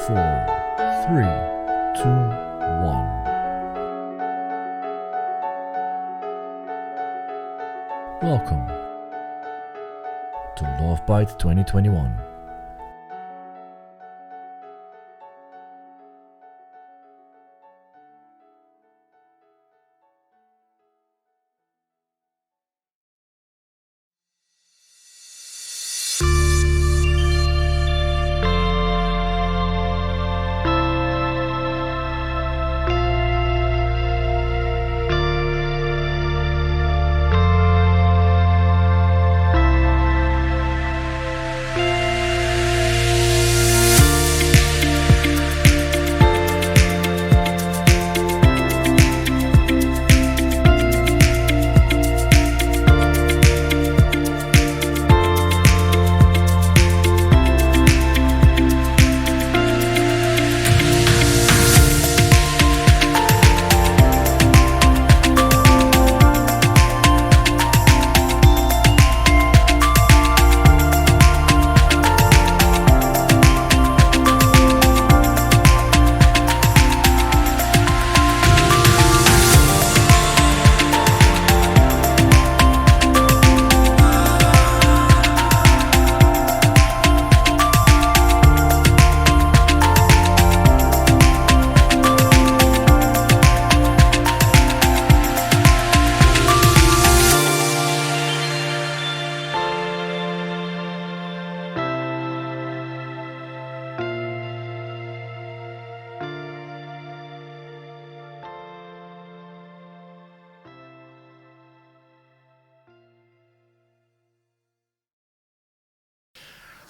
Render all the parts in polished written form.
4, 3, 2, 1. Welcome to Lovebyte 2021.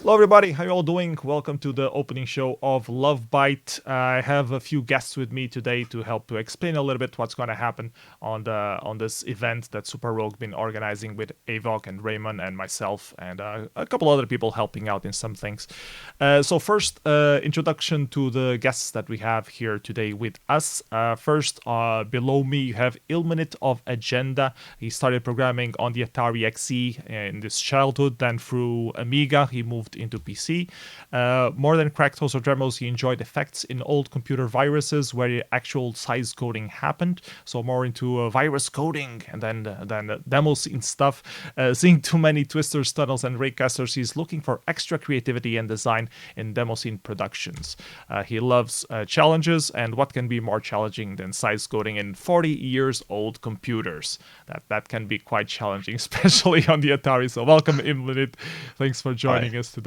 Hello everybody, how you all doing? Welcome to the opening show of Lovebyte. I have a few guests with me today to help to explain a little bit what's going to happen on this event that Super Rogue been organizing with Avok and Raymond and myself and a couple other people helping out in some things. So first, introduction to the guests that we have here today with us. First, below me you have Ilminit of Agenda. He started programming on the Atari XE in his childhood, then through Amiga he moved into PC. More than cracked hosts or demos, he enjoyed effects in old computer viruses where actual size coding happened. So more into virus coding and then demo scene stuff. Seeing too many twisters, tunnels, and raycasters, he's looking for extra creativity and design in demo scene productions. He loves challenges, and what can be more challenging than size coding in 40 years old computers? That can be quite challenging, especially on the Atari. So welcome, Imlinit. Thanks for joining us today.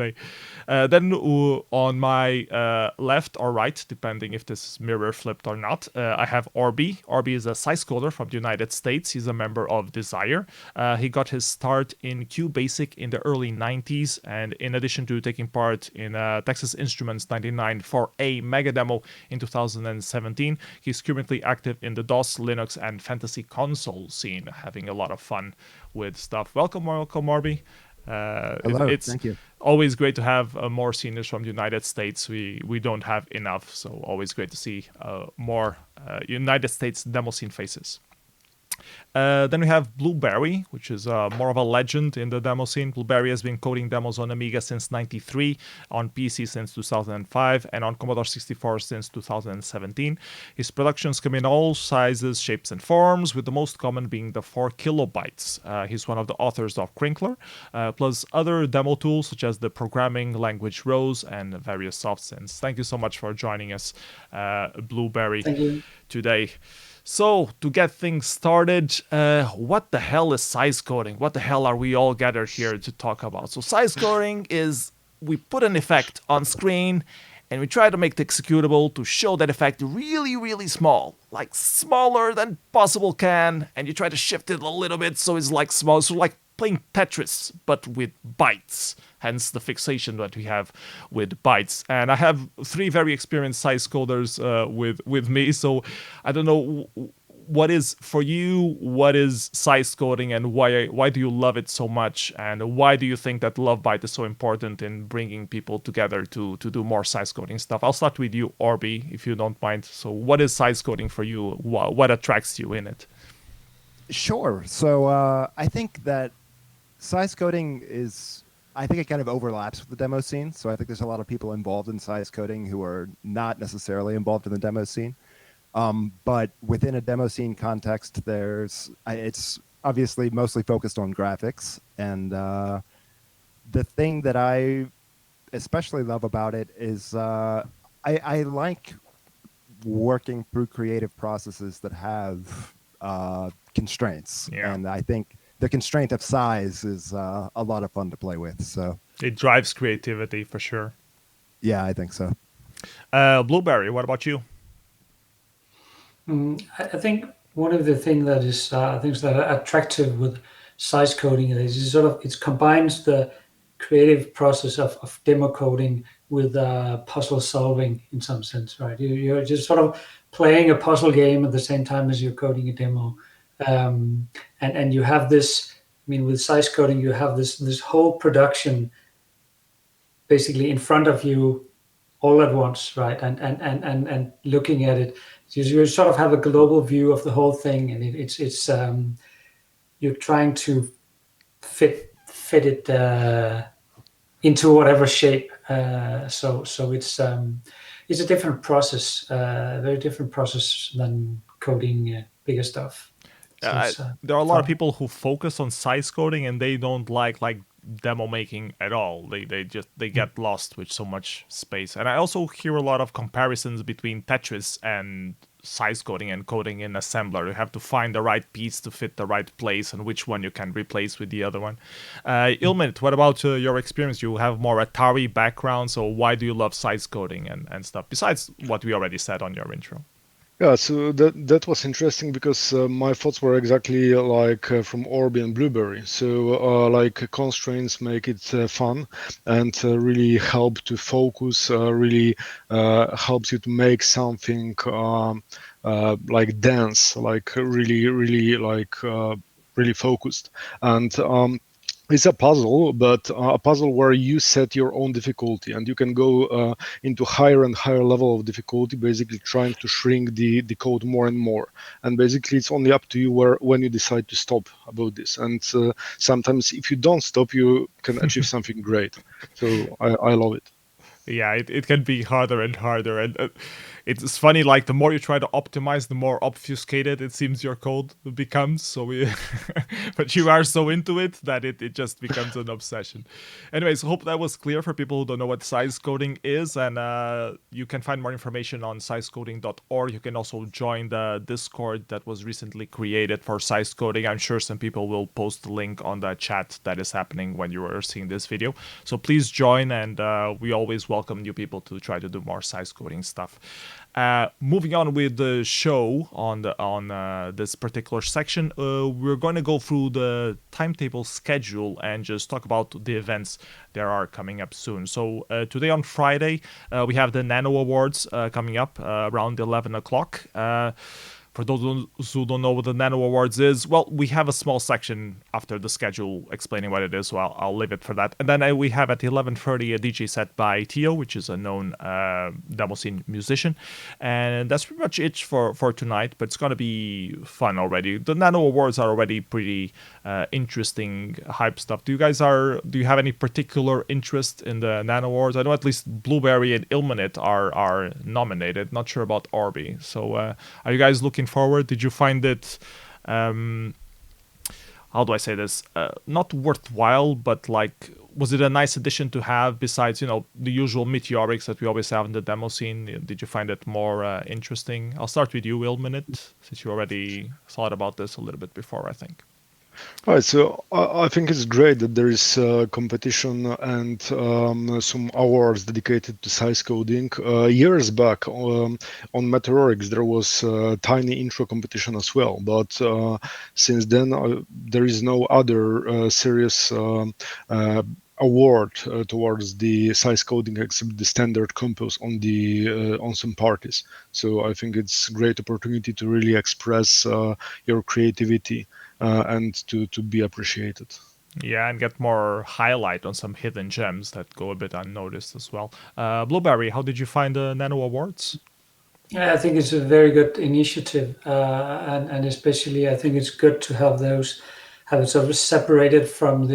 Then on my left or right, depending if this is mirror flipped or not, I have Orby. Orby is a size coder from the United States. He's a member of Desire. He got his start in QBasic in the early 90s, and in addition to taking part in Texas Instruments 99 for a mega demo in 2017, he's currently active in the DOS, Linux, and fantasy console scene, having a lot of fun with stuff. Welcome, Orby. Hello, thank you. Always great to have more seniors from the United States. We don't have enough, so always great to see more United States demo scene faces. Then we have Blueberry, which is more of a legend in the demo scene. Blueberry has been coding demos on Amiga since '93, on PC since 2005, and on Commodore 64 since 2017. His productions come in all sizes, shapes, and forms, with the most common being the 4 kilobytes. He's one of the authors of Crinkler, plus other demo tools such as the programming language Rose and various soft synths. Thank you so much for joining us, Blueberry, today. So, to get things started, what the hell is size coding? What the hell are we all gathered here to talk about? So, size coding is we put an effect on screen and we try to make the executable to show that effect really, really small, like smaller than possible can, and you try to shift it a little bit so it's like small, so like playing Tetris, but with bytes, hence the fixation that we have with bytes. And I have 3 very experienced size coders with me, so I don't know what is for you, what is size coding, and why do you love it so much, and why do you think that Lovebyte is so important in bringing people together to do more size coding stuff? I'll start with you, Orby, if you don't mind. So what is size coding for you? What attracts you in it? Sure. So I think that size coding is I think it kind of overlaps with the demo scene. So I think there's a lot of people involved in size coding who are not necessarily involved in the demo scene. But within a demo scene context, it's obviously mostly focused on graphics. And the thing that I especially love about it is I like working through creative processes that have constraints. Yeah. And I think the constraint of size is a lot of fun to play with. So it drives creativity for sure. Yeah, I think so. Blueberry, what about you? I think one of the things that are attractive with size coding is it combines the creative process of demo coding with puzzle solving in some sense, right? You're just sort of playing a puzzle game at the same time as you're coding a demo, and you have this. I mean, with size coding, you have this whole production basically in front of you all at once, right? And looking at it, you sort of have a global view of the whole thing, and it's you're trying to fit it into whatever shape. So it's a different process, very different process than coding bigger stuff. So there are a lot of people who focus on size coding and they don't like demo making at all. They get lost with so much space. And I also hear a lot of comparisons between Tetris and size coding and coding in assembler. You have to find the right piece to fit the right place and which one you can replace with the other one. Ilminit, what about your experience? You have more Atari background, so why do you love size coding and stuff, besides what we already said on your intro? Yeah, so that was interesting because my thoughts were exactly like from Orbi and Blueberry. So like constraints make it fun and really help to focus, really helps you to make something like dense, like really focused. And it's a puzzle, but a puzzle where you set your own difficulty, and you can go into higher and higher level of difficulty, basically trying to shrink the code more and more. And basically, it's only up to you when you decide to stop about this. And sometimes, if you don't stop, you can achieve something great. So I love it. Yeah, it can be harder and harder, and it's funny. Like the more you try to optimize, the more obfuscated it seems your code becomes. So but you are so into it that it just becomes an obsession. Anyways, hope that was clear for people who don't know what size coding is, and you can find more information on sizecoding.org. You can also join the Discord that was recently created for size coding. I'm sure some people will post the link on the chat that is happening when you are seeing this video. So please join, and we always welcome new people to try to do more size coding stuff. Moving on with the show on this particular section, we're going to go through the timetable schedule and just talk about the events that are coming up soon. So today on Friday, we have the Nano Awards coming up around 11 o'clock. For those who don't know what the Nano Awards is, well, we have a small section after the schedule explaining what it is, so I'll leave it for that. And then we have at 11:30 a DJ set by Tio, which is a known demo scene musician. And that's pretty much it for tonight, but it's going to be fun already. The Nano Awards are already pretty interesting, hype stuff. Do you have any particular interest in the Nano Awards? I know at least Blueberry and Ilminit are nominated. Not sure about Orbi. So are you guys looking forward? Did you find it how do I say this, not worthwhile, but like, was it a nice addition to have besides the usual meteorics that we always have in the demo scene? Did you find it more interesting? I'll start with you, Ilminit, since you already thought about this a little bit before, I think. Right, so I think it's great that there is competition and some awards dedicated to size coding. Years back on Meteorics, there was a tiny intro competition as well, but since then there is no other serious award towards the size coding except the standard compose on some parties. So I think it's a great opportunity to really express your creativity and to be appreciated. Yeah, and get more highlight on some hidden gems that go a bit unnoticed as well. Blueberry, how did you find the Nano Awards? Yeah, I think it's a very good initiative, and especially I think it's good to have it sort of separated from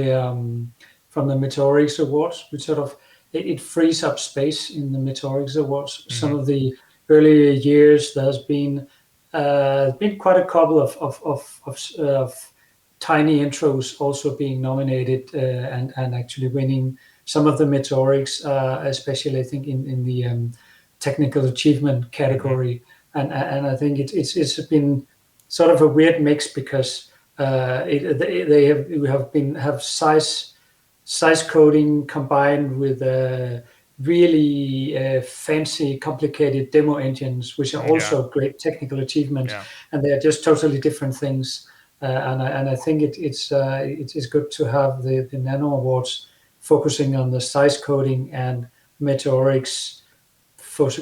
from the Meteorix Awards, which sort of it frees up space in the Meteorix Awards. Some of the earlier years, there's been quite a couple of tiny intros also being nominated and actually winning some of the Meteorix, especially I think in the technical achievement category. And I think it's been sort of a weird mix because we have size coding combined with really fancy, complicated demo engines, which are also great technical achievements, and they are just totally different things. And I think it's good to have the Nano Awards focusing on the size coding and Meteorix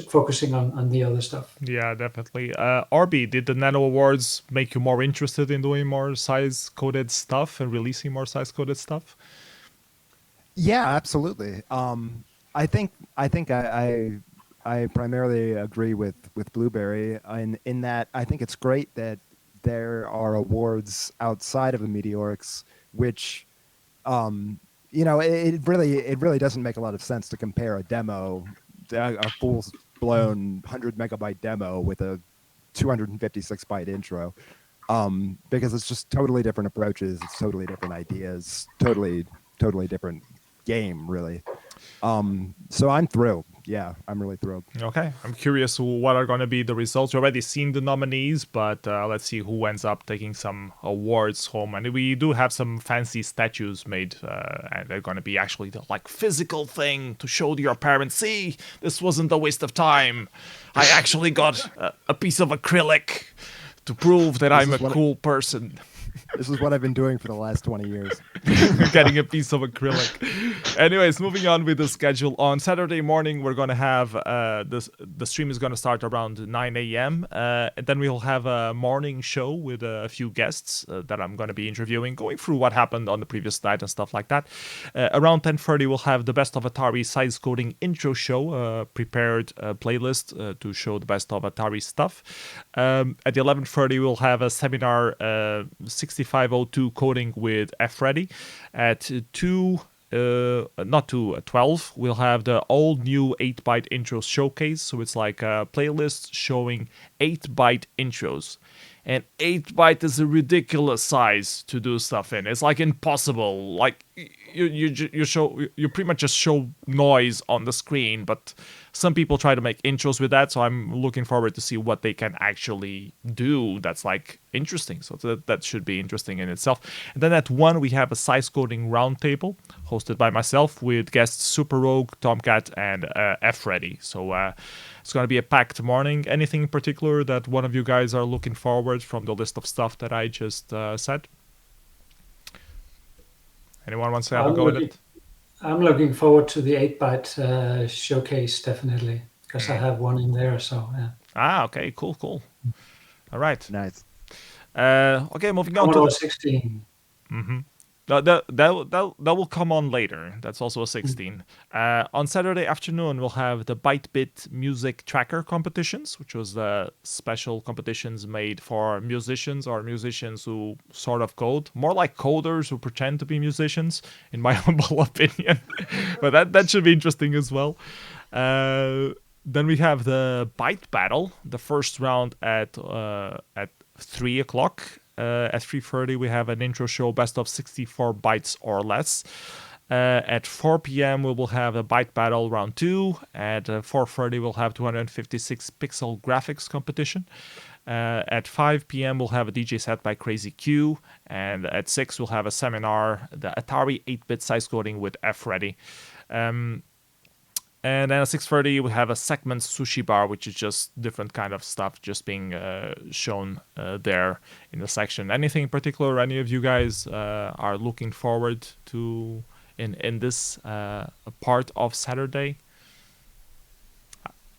focusing on the other stuff. Yeah, definitely. RB, did the Nano Awards make you more interested in doing more size-coded stuff and releasing more size-coded stuff? Yeah, absolutely. I think I primarily agree with Blueberry in that I think it's great that there are awards outside of the Meteorix, which it really doesn't make a lot of sense to compare a demo, a full-blown 100 megabyte demo with a 256 byte intro, because it's just totally different approaches, it's totally different ideas, totally different game, really. So I'm thrilled. Yeah, I'm really thrilled. Okay, I'm curious what are going to be the results. We've already seen the nominees, but let's see who ends up taking some awards home. And we do have some fancy statues made, and they're going to be actually the physical thing to show to your parents. See, this wasn't a waste of time. I actually got a piece of acrylic to prove that I'm a cool person. This is what I've been doing for the last 20 years. Getting a piece of acrylic. Anyways, moving on with the schedule. On Saturday morning, we're going to have the stream is going to start around 9 a.m. And then we'll have a morning show with a few guests that I'm going to be interviewing, going through what happened on the previous night and stuff like that. Around 10:30, we'll have the Best of Atari Size Coding intro show, prepared playlist to show the best of Atari stuff. At 11:30, we'll have a seminar 6502 coding with F-Ready. At 12, we'll have the all new 8-byte intro showcase. So it's like a playlist showing 8-byte intros. And 8-byte is a ridiculous size to do stuff in. It's like impossible. Like you pretty much just show noise on the screen, but some people try to make intros with that, so I'm looking forward to see what they can actually do that's like interesting. So that should be interesting in itself. And then at 1, we have a size coding roundtable hosted by myself with guests Super Rogue, Tomcat, and F-Ready. So it's going to be a packed morning. Anything in particular that one of you guys are looking forward from the list of stuff that I just said? Anyone wants to have a go at it? I'm looking forward to the 8-byte showcase, definitely, because I have one in there, so yeah. Okay, cool. All right. Nice. Okay, moving on to Commodore 16. Mm-hmm. That will come on later. That's also a 16. On Saturday afternoon, we'll have the ByteBit Music Tracker competitions, which was the special competitions made for musicians or musicians who sort of code, more like coders who pretend to be musicians, in my humble opinion. But that should be interesting as well. Then we have the Byte Battle, the first round at 3 o'clock. At 3:30, we have an intro show, best of 64 bytes or less. At 4 p.m., we will have a Byte Battle round 2. At 4:30, we'll have 256 pixel graphics competition. At 5 p.m., we'll have a DJ set by Crazy Q. And at 6, we'll have a seminar, the Atari 8-bit size coding with F-Ready. And then at 6:30, we have a segment sushi bar, which is just different kind of stuff just being shown there in the section. Anything in particular any of you guys are looking forward to in this part of Saturday?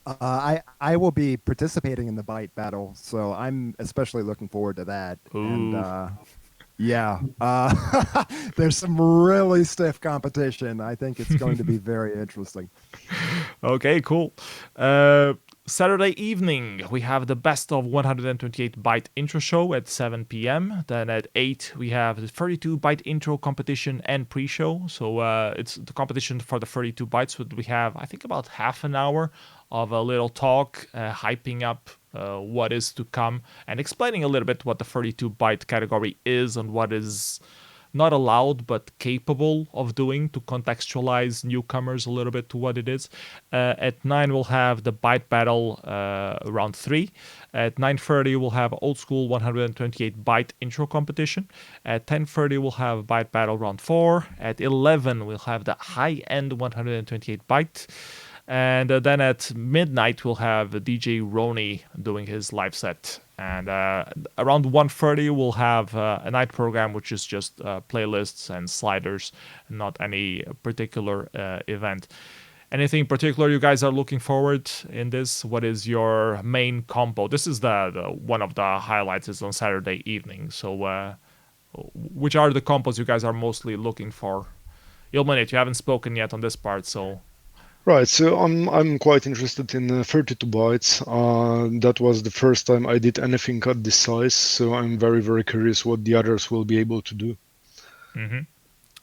I will be participating in the Byte Battle, so I'm especially looking forward to that. Ooh. And yeah, there's some really stiff competition. I think it's going to be very interesting. Okay, cool. Saturday evening, we have the best of 128 byte intro show at 7 p.m. Then at 8, we have the 32 byte intro competition and pre-show. So it's the competition for the 32 bytes. We have, I think, about half an hour of a little talk, hyping up what is to come and explaining a little bit what the 32 byte category is and what is not allowed but capable of doing to contextualize newcomers a little bit to what it is. At 9 we'll have the byte battle round 3. At 9:30 we'll have old school 128 byte intro competition. At 10:30 we'll have byte battle round 4. At 11 we'll have the high end 128 byte. And then at midnight, we'll have DJ Roni doing his live set. And around 1:30, we'll have a night program, which is just playlists and sliders, not any particular event. Anything particular you guys are looking forward in this? What is your main compo? This is the one of the highlights is on Saturday evening. So which are the compos you guys are mostly looking for? Ilmanit, you haven't spoken yet on this part, so... Right, so I'm quite interested in 32 bytes. That was the first time I did anything at this size, so I'm very, very curious what the others will be able to do.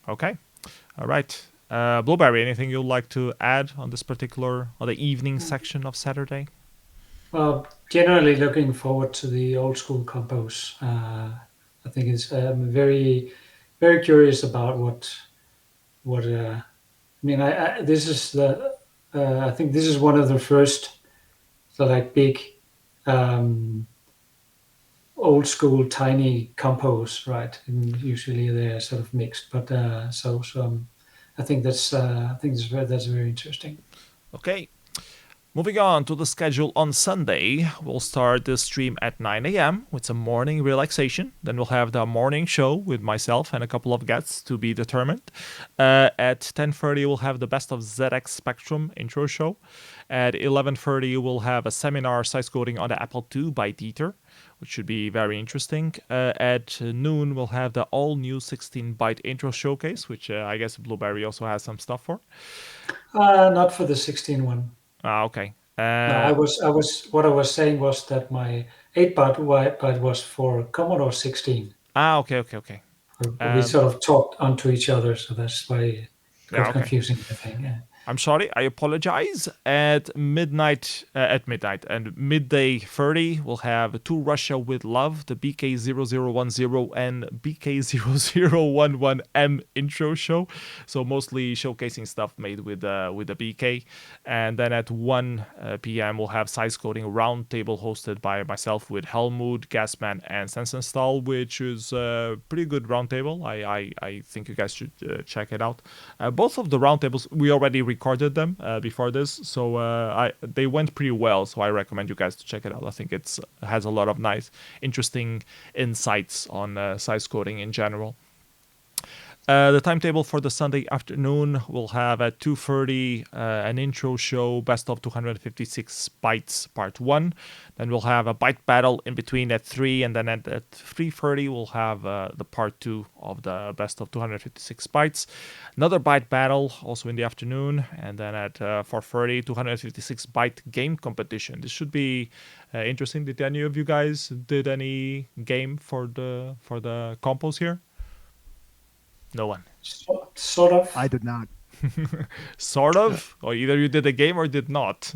Okay, all right. Blueberry, anything you'd like to add on this particular, or the evening section of Saturday? Well, generally looking forward to the old school compos. I think it's very, very curious about what. I mean, this is the. I think this is one of the first, big, old school tiny compos, right? And usually they're sort of mixed, but so I think that's very interesting. Okay. Moving on to the schedule on Sunday, we'll start the stream at 9 a.m. with some morning relaxation. Then we'll have the morning show with myself and a couple of guests to be determined. At 10:30, we'll have the Best of ZX Spectrum intro show. At 11:30, we'll have a seminar sizecoding on the Apple II by Dieter, which should be very interesting. At noon, we'll have the all-new 16-byte intro showcase, which I guess Blueberry also has some stuff for. Not for the 16 one. Okay. What I was saying was that my 8-byte was for Commodore 16. Okay. We sort of talked onto each other, so that's why it got confusing, I think. Yeah. I'm sorry, I apologize. At midday 30, we'll have To Russia with Love, the BK0010 and BK0011M intro show. So mostly showcasing stuff made with the BK. And then at 1 p.m. we'll have Sizecoding Roundtable hosted by myself with Helmut, Gasman, and Sensenstahl, which is a pretty good roundtable. I think you guys should check it out. Both of the roundtables, we already recorded them before this, so they went pretty well, so I recommend you guys to check it out. I think it has a lot of nice, interesting insights on sizecoding in general. The timetable for the Sunday afternoon, we'll have at 2:30 an intro show, Best of 256 Bytes Part 1. Then we'll have a byte battle in between at 3, and then at 3:30 we'll have the Part 2 of the Best of 256 Bytes. Another byte battle also in the afternoon, and then at 4:30, 256 byte game competition. This should be interesting. Did any of you guys did any game for the compos here? No one. Sort of. I did not. Sort of? Or either you did a game or did not?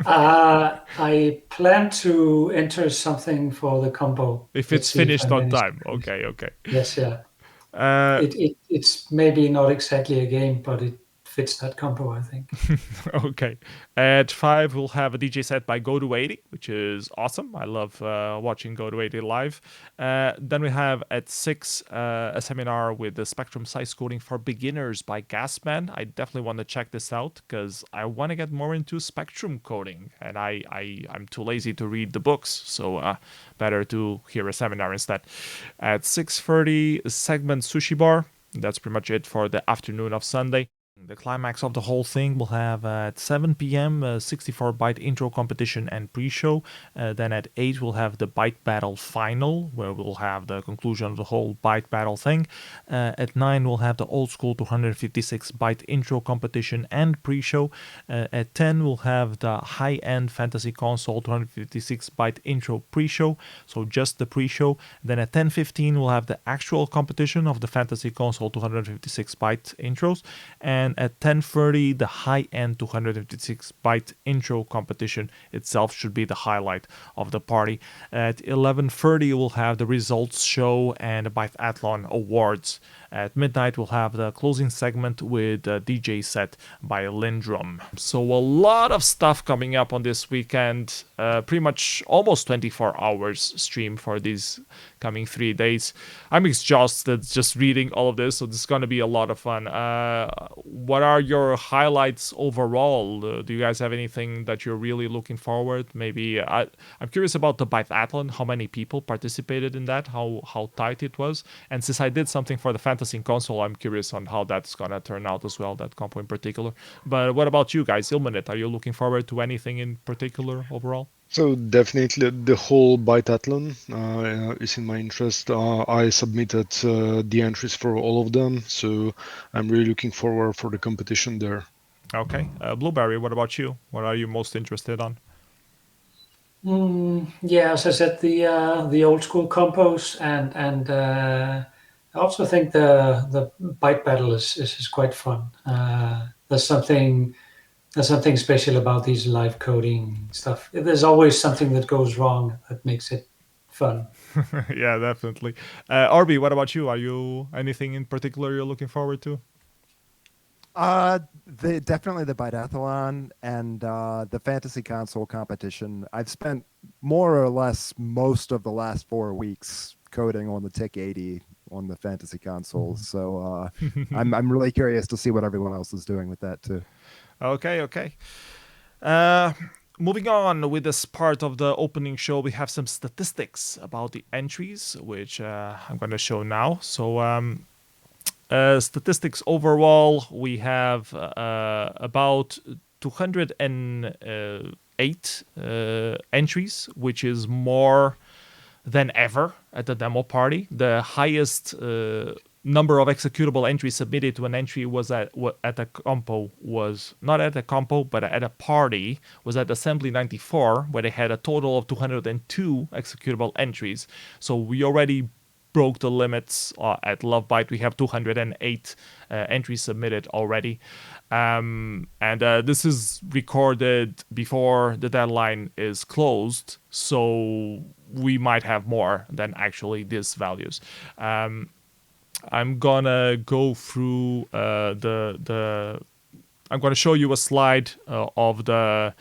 I plan to enter something for the combo. If it's finished on time. Okay. Yes, yeah. It's maybe not exactly a game, but it fits that combo, I think. Okay. At 5, we'll have a DJ set by Go280, which is awesome. I love watching Go280 live. Then we have at 6 a seminar with the Spectrum Sizecoding for Beginners by Gasman. I definitely want to check this out because I want to get more into Spectrum coding, and I'm too lazy to read the books, so better to hear a seminar instead. At 6:30, Segment Sushi Bar. That's pretty much it for the afternoon of Sunday. The climax of the whole thing will have at 7 p.m. 64-byte intro competition and pre-show. Then at 8 we'll have the byte battle final, where we'll have the conclusion of the whole byte battle thing. At 9 we'll have the old school 256-byte intro competition and pre-show. At 10 we'll have the high-end fantasy console 256-byte intro pre-show, so just the pre-show. Then at 10:15 we'll have the actual competition of the fantasy console 256-byte intros. And at 10:30, the high-end 256-byte intro competition itself should be the highlight of the party. At 11:30, we'll have the results show and the Byteathlon awards. At midnight, we'll have the closing segment with a DJ set by Lindrum. So a lot of stuff coming up on this weekend. Pretty much almost 24 hours stream for these coming 3 days. I'm exhausted just reading all of this, so this is going to be a lot of fun. What are your highlights overall? Do you guys have anything that you're really looking forward? Maybe I'm curious about the Byteathlon, how many people participated in that, how tight it was. And since I did something for the fantasy console, I'm curious on how that's going to turn out as well, that compo in particular. But what about you guys? Ilmenit, are you looking forward to anything in particular overall? So definitely the whole Byteathlon is in my interest. I submitted the entries for all of them, so I'm really looking forward for the competition there. Okay. Blueberry, what about you? What are you most interested on? Yeah, as I said, the old school compos and I also think the byte battle is quite fun. There's something special about these live coding stuff. There's always something that goes wrong that makes it fun. Yeah, definitely. Arby, what about you? Are you anything in particular you're looking forward to? Definitely the Byteathlon and the fantasy console competition. I've spent more or less most of the last 4 weeks coding on the TIC 80 on the fantasy console, so I'm really curious to see what everyone else is doing with that too. Okay. Moving on with this part of the opening show, we have some statistics about the entries, which I'm going to show now. So statistics overall, we have about 208 entries, which is more than ever at the demo party. The highest number of executable entries submitted to an entry was at a compo was not at a compo but at a party was at Assembly 94, where they had a total of 202 executable entries. So we already broke the limits at Lovebyte. We have 208 entries submitted already. And this is recorded before the deadline is closed, so we might have more than actually these values. I'm gonna go through I'm going to show you a slide of the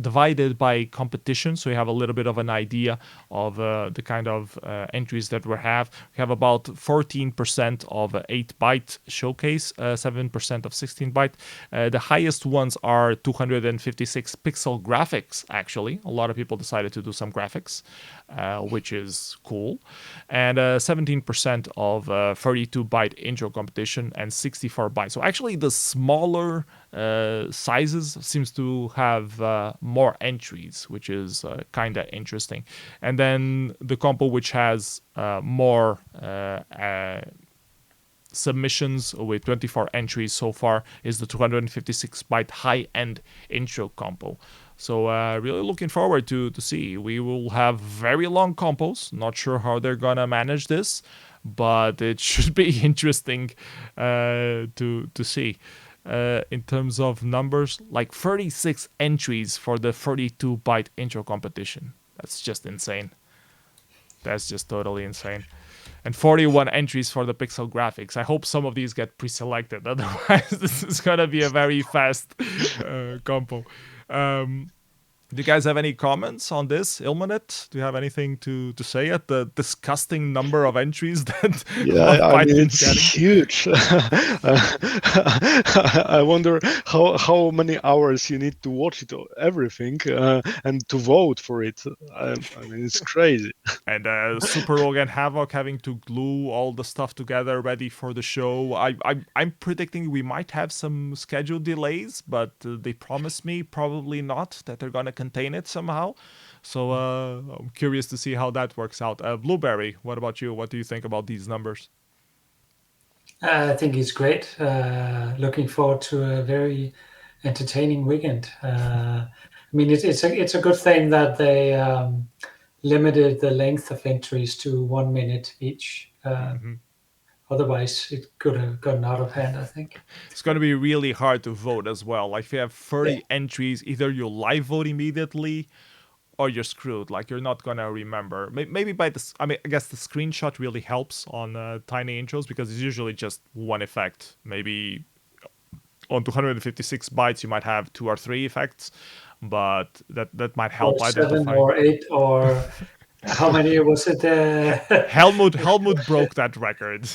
divided by competition, so you have a little bit of an idea of the kind of entries that we have. We have about 14% of 8-byte showcase, 7% of 16-byte. The highest ones are 256 pixel graphics, actually. A lot of people decided to do some graphics, which is cool. And 17% of 32-byte intro competition and 64-byte. So actually the smaller sizes seems to have more entries, which is kind of interesting. And then the compo which has more submissions with 24 entries so far is the 256-byte high-end intro compo. So really looking forward to see. We will have very long compos. Not sure how they're gonna manage this, but it should be interesting to see. In terms of numbers, like 36 entries for the 32-byte intro competition. That's just insane. That's just totally insane. And 41 entries for the pixel graphics. I hope some of these get pre-selected. Otherwise, this is going to be a very fast compo. Do you guys have any comments on this, Ilmanet? Do you have anything to say at the disgusting number of entries that Yeah, I Lovebyte mean is it's getting? huge. I wonder how many hours you need to watch it, everything, and to vote for it. I mean, it's crazy. And Super Rogue and Havoc having to glue all the stuff together, ready for the show. I'm predicting we might have some schedule delays, but they promised me probably not, that they're gonna contain it somehow. So I'm curious to see how that works out. Blueberry, what about you? What do you think about these numbers? I think it's great. Looking forward to a very entertaining weekend. I mean, it's a good thing that they limited the length of entries to 1 minute each. Otherwise, it could have gotten out of hand, I think. It's going to be really hard to vote as well. Like if you have 30 entries, either you live vote immediately or you're screwed. Like you're not going to remember. Maybe by this, I mean, I guess the screenshot really helps on tiny intros because it's usually just one effect. Maybe on 256 bytes, you might have 2 or 3 effects, but that might help Or 7 identify. or 8 or how many was it? Helmut broke that record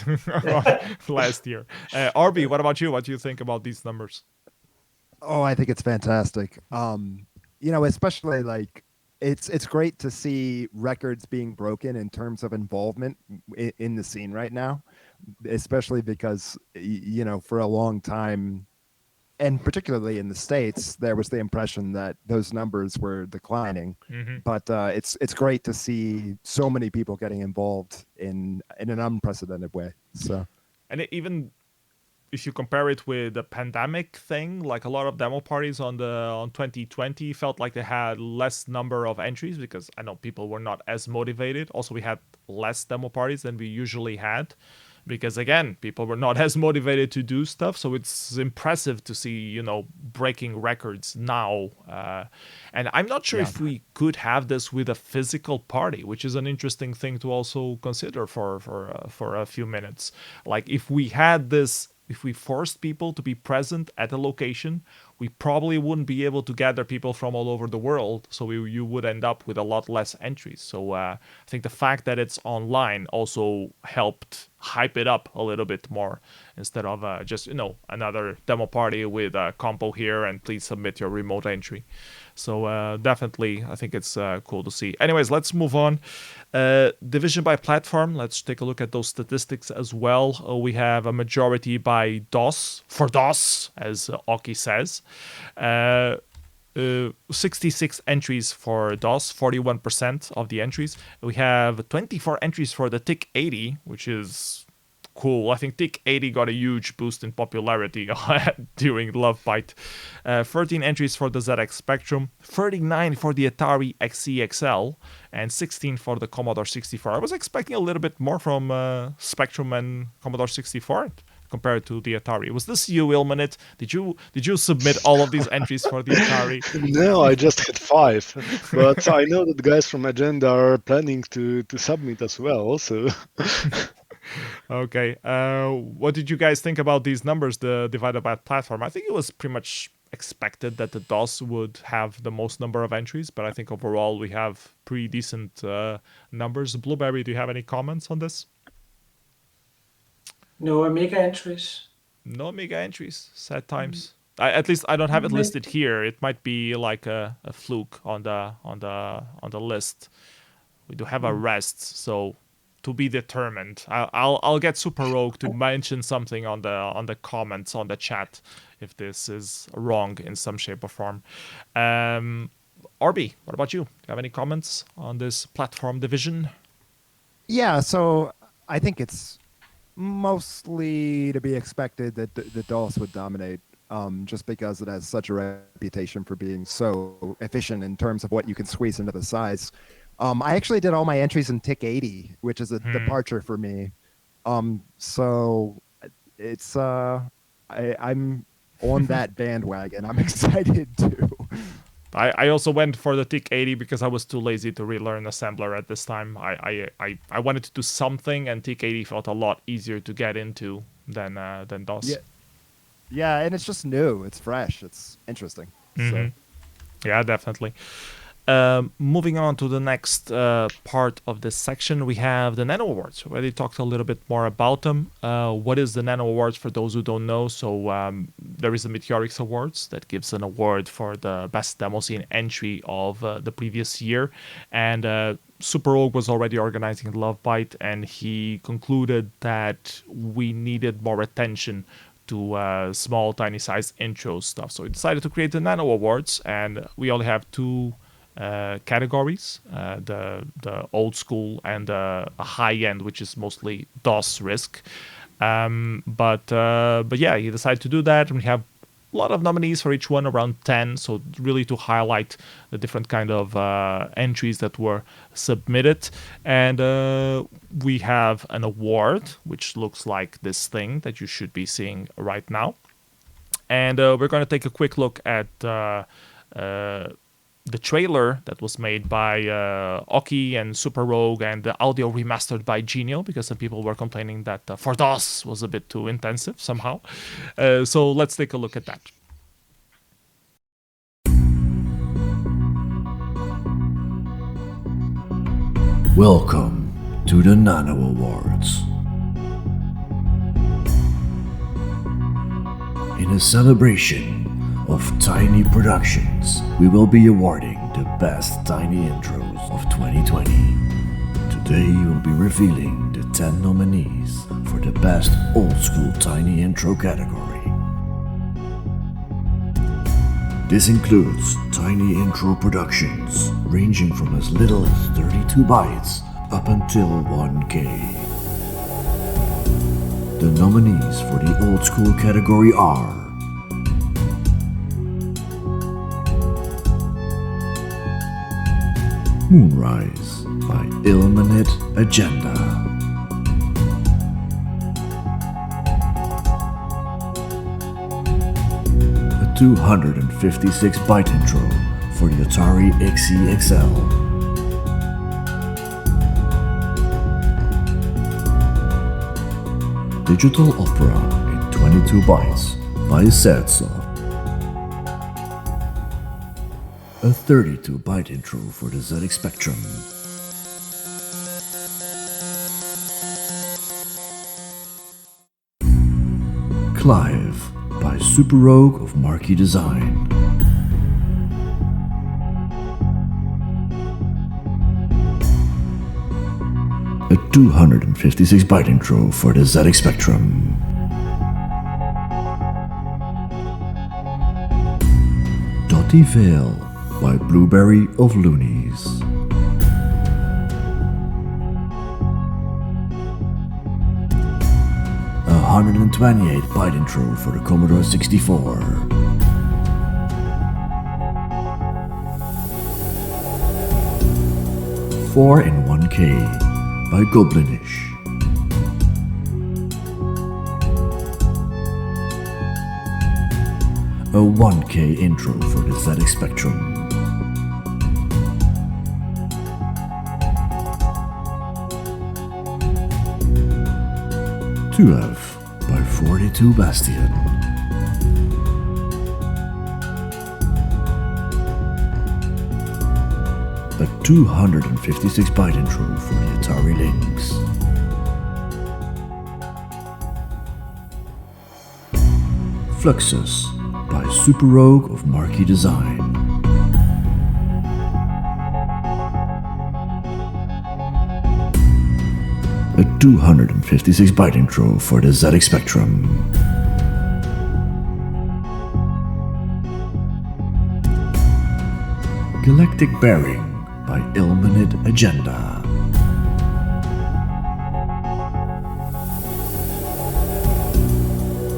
last year. Arby, what about you? What do you think about these numbers? Oh, I think it's fantastic. Especially like it's great to see records being broken in terms of involvement in the scene right now, especially because for a long time, and particularly in the States, there was the impression that those numbers were declining. But it's great to see so many people getting involved in an unprecedented way. So, and even if you compare it with the pandemic thing, like a lot of demo parties on 2020 felt like they had less number of entries because I know people were not as motivated. Also, we had less demo parties than we usually had. Because again, people were not as motivated to do stuff, so it's impressive to see, breaking records now. And I'm not sure if we could have this with a physical party, which is an interesting thing to also consider for a few minutes. Like if we had this, if we forced people to be present at a location, we probably wouldn't be able to gather people from all over the world, so you would end up with a lot less entries. So I think the fact that it's online also helped hype it up a little bit more instead of just another demo party with a compo here and please submit your remote entry. So definitely I think it's cool to see. Anyways, let's move on. Division by platform, let's take a look at those statistics as well. We have a majority by DOS, for DOS, as Oki says. 66 entries for DOS, 41% of the entries. We have 24 entries for the TIC-80, which is cool. I think TIC-80 got a huge boost in popularity during Lovebyte. 13 entries for the ZX Spectrum, 39 for the Atari XE-XL, and 16 for the Commodore 64. I was expecting a little bit more from Spectrum and Commodore 64 compared to the Atari. Was this you, Ilmanet? Did you submit all of these entries for the Atari? No, I just had 5, but I know that the guys from Agenda are planning to submit as well. So, okay. What did you guys think about these numbers, the divided by platform? I think it was pretty much expected that the DOS would have the most number of entries, but I think overall we have pretty decent numbers. Blueberry, do you have any comments on this? No Amiga entries. No Amiga entries. Sad times. At least I don't have it listed here. It might be like a fluke on the list. We do have a rest, so to be determined. I'll get Super Rogue to mention something on the comments on the chat if this is wrong in some shape or form. RB, what about you? Do you have any comments on this platform division? Yeah, so I think it's mostly to be expected that the DOS would dominate, just because it has such a reputation for being so efficient in terms of what you can squeeze into the size. I actually did all my entries in TIC-80, which is a departure for me. So it's I'm on that bandwagon. I'm excited too. I also went for the TIC-80 because I was too lazy to relearn assembler at this time. I wanted to do something, and TIC-80 felt a lot easier to get into than DOS. Yeah, and it's just new. It's fresh. It's interesting. So. Yeah, definitely. Moving on to the next part of this section, we have the Nano Awards. We already talked a little bit more about them. What is the Nano Awards for those who don't know? So there is the Meteorix Awards that gives an award for the best demo scene entry of the previous year. And Super Rogue was already organizing Lovebyte, and he concluded that we needed more attention to small, tiny size intro stuff. So he decided to create the Nano Awards, and we only have two categories: the old school and a high end, which is mostly DOS Risk. But yeah, he decided to do that, and we have a lot of nominees for each one, around 10. So really to highlight the different kind of entries that were submitted. And we have an award which looks like this thing that you should be seeing right now. And we're going to take a quick look at the trailer that was made by Oki and Super Rogue, and the audio remastered by Genio, because some people were complaining that for DOS was a bit too intensive somehow. So let's take a look at that. Welcome to the Nano Awards. In a celebration of tiny productions, we will be awarding the best tiny intros of 2020. Today we'll be revealing the 10 nominees for the best old school tiny intro category. This includes tiny intro productions ranging from as little as 32 bytes up until 1K. The nominees for the old school category are Moonrise by Ilmenit Agenda. A 256-byte intro for the Atari XE-XL. Digital Opera in 22 bytes by Sadsoft. A 32-byte intro for the ZX Spectrum. Clive by Super Rogue of Marquee Design. A 256-byte intro for the ZX Spectrum. Dottie Vale by Blueberry of Loonies. A 128-byte intro for the Commodore 64. Four in 1K by Goblinish. A 1K intro for the ZX Spectrum. 2F by 42 Bastion. A 256-byte intro for the Atari Lynx. Fluxus by Super Rogue of Marquee Design. A 256-byte intro for the ZX Spectrum. Galactic Bearing by Ilmenit Agenda.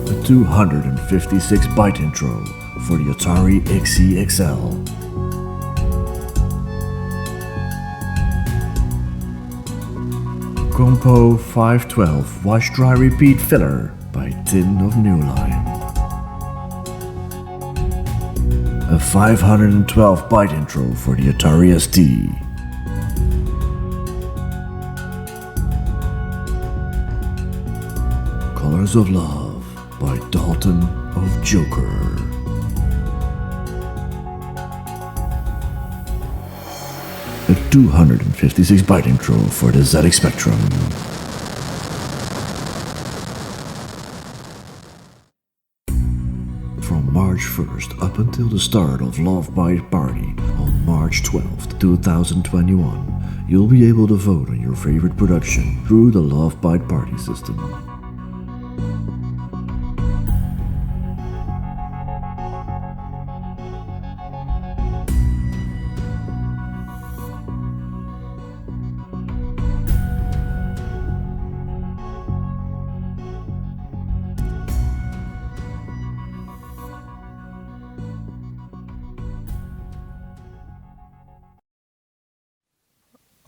A 256-byte intro for the Atari XE-XL. Compo 512 Wash Dry Repeat Filler by Tin of New Line. A 512-byte intro for the Atari ST. Colors of Love by Dalton of Joker. A 256-byte intro for the ZX Spectrum. From March 1st up until the start of Lovebyte Party on March 12th, 2021, you'll be able to vote on your favorite production through the Lovebyte Party system.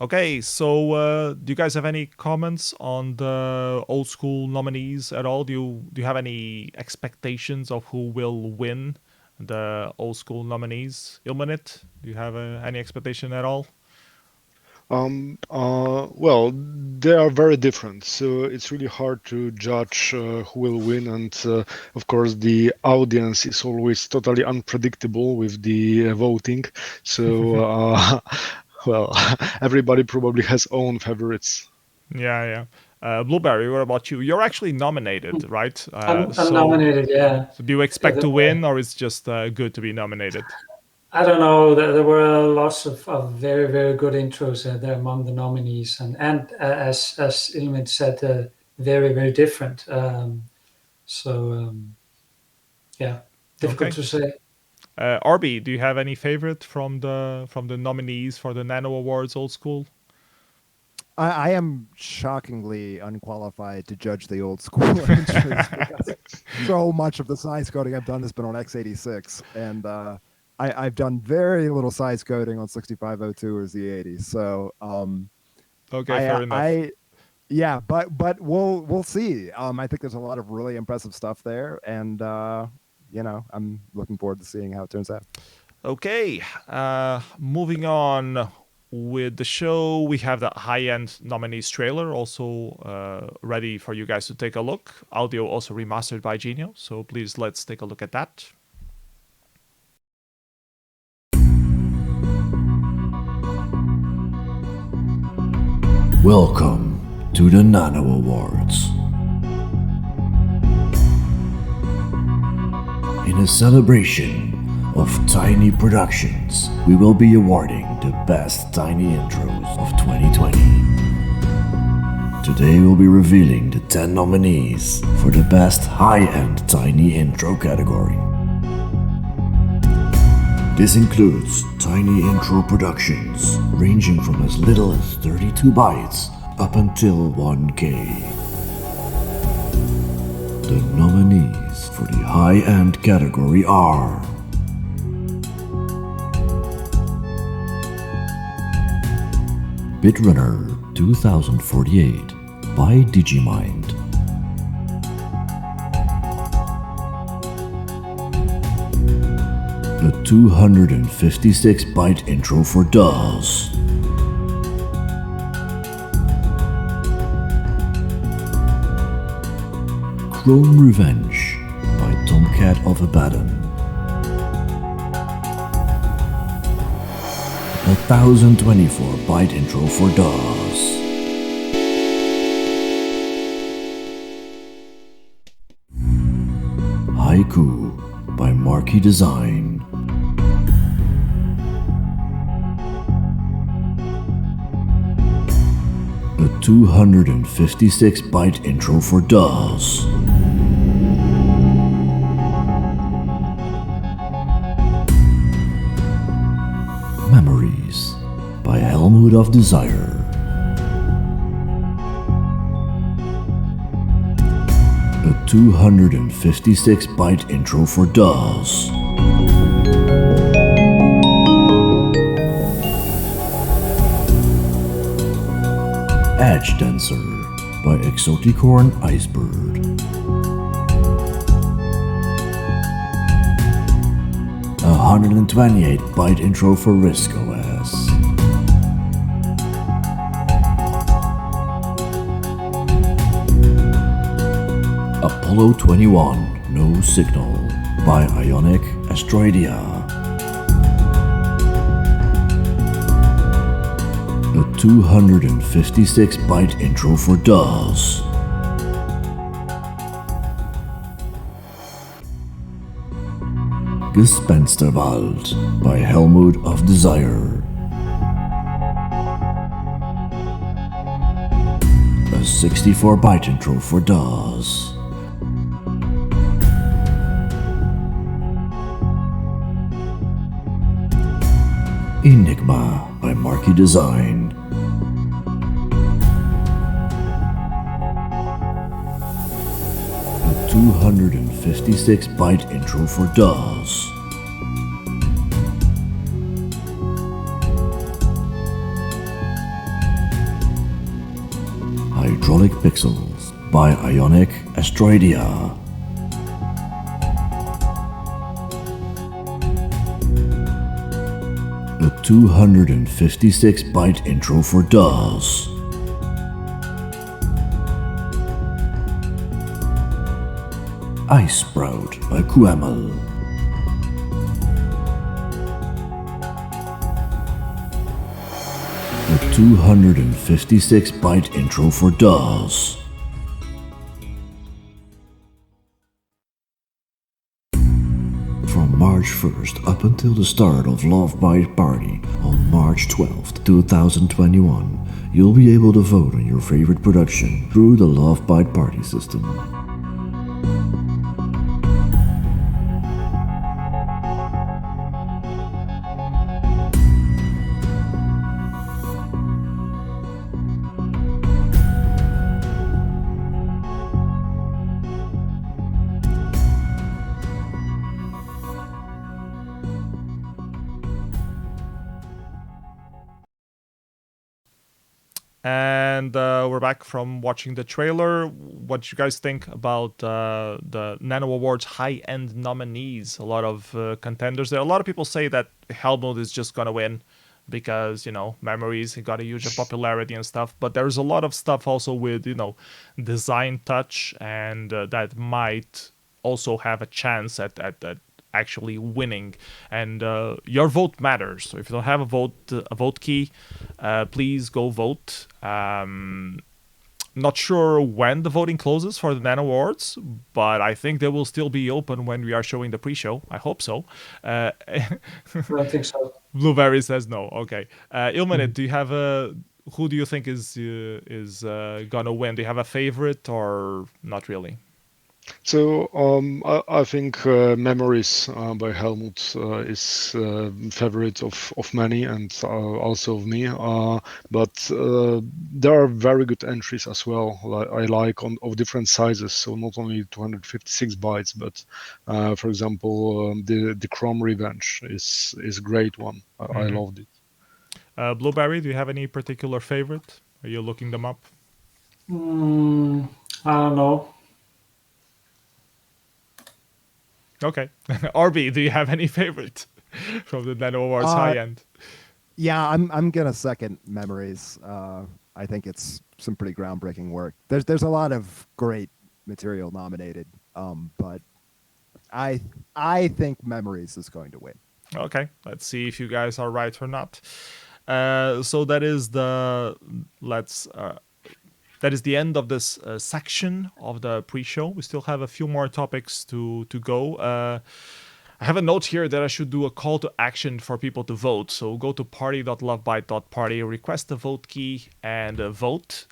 Okay, so do you guys have any comments on the old school nominees at all? Do you have any expectations of who will win the old school nominees? Ilmanit, do you have any expectation at all? Well, they are very different, so it's really hard to judge who will win. And of course, the audience is always totally unpredictable with the voting. So, well, everybody probably has own favorites. Yeah. Blueberry, what about you? You're actually nominated, right? I'm nominated, yeah. So do you expect to win, or it's just good to be nominated? I don't know. There were lots of very, very good intros there among the nominees, and as Ilmit said, very, very different. Yeah, difficult to say. Arby, do you have any favorite from the nominees for the Nano Awards Old School? I am shockingly unqualified to judge the old school entries because so much of the size coding I've done has been on x86, and I've done very little size coding on 6502 or Z80. So okay, fair enough. Yeah, but we'll see. I think there's a lot of really impressive stuff there, and I'm looking forward to seeing how it turns out. Okay, moving on with the show, we have the high-end nominees trailer also ready for you guys to take a look. Audio also remastered by Genio, so please let's take a look at that. Welcome to the Nano Awards. In a celebration of tiny productions, we will be awarding the best tiny intros of 2020. Today we'll be revealing the 10 nominees for the best high-end tiny intro category. This includes tiny intro productions ranging from as little as 32 bytes up until 1K. The nominees for the high-end category are Bitrunner 2048 by Digimind. A 256-byte intro for DOS. Chrome Revenge by Tomcat of Abaddon. 1024-byte intro for DOS. Haiku by Marquee Design. A 256-byte intro for DOS. Memories by Helmut of Desire. A 256-byte intro for DOS. Edge Dancer by Exoticorn Icebird. A 128-byte intro for Risk OS. Apollo 21 No Signal by Ionic Asteroidia. 256-byte intro for DAWs. Gespensterwald by Helmut of Desire. A 64-byte intro for DAWs. Enigma by Marquee Design. A 256-byte intro for DAWs. Hydraulic Pixels by Ionic Asteroidia. A 256-byte intro for DAWs. Ice Sprout by QML. A 256-byte intro for DAWs. From March 1st up until the start of Lovebyte Party on March 12th, 2021, you'll be able to vote on your favorite production through the Lovebyte Party system. And we're back from watching the trailer. What do you guys think about the Nano Awards high-end nominees? A lot of contenders there. A lot of people say that Helmut is just gonna win because, you know, Memories, he got a huge popularity and stuff. But there's a lot of stuff also with, you know, design touch, and that might also have a chance at actually winning. And your vote matters. So if you don't have a vote key, please go vote. Not sure when the voting closes for the Nano Awards, but I think they will still be open when we are showing the pre-show. I hope so. I don't think so. Blueberry says no. Okay. Ilmenit, do you have who do you think is gonna win? Do you have a favorite or not really? So I think Memories by Helmut is favorite of many, and also of me. But there are very good entries as well. I like of different sizes. So not only 256 bytes, but for example, the Chrome Revenge is a great one. I loved it. Blueberry, do you have any particular favorite? Are you looking them up? I don't know. Okay. RB, do you have any favorite from the Nano Awards high end? Yeah, I'm gonna second Memories. I think it's some pretty groundbreaking work. There's a lot of great material nominated, but I think Memories is going to win. Okay, let's see if you guys are right or not. So that is the that is the end of this section of the pre-show. We still have a few more topics to go. I have a note here that I should do a call to action for people to vote. So go to party.lovebyte.party, request the vote key, and vote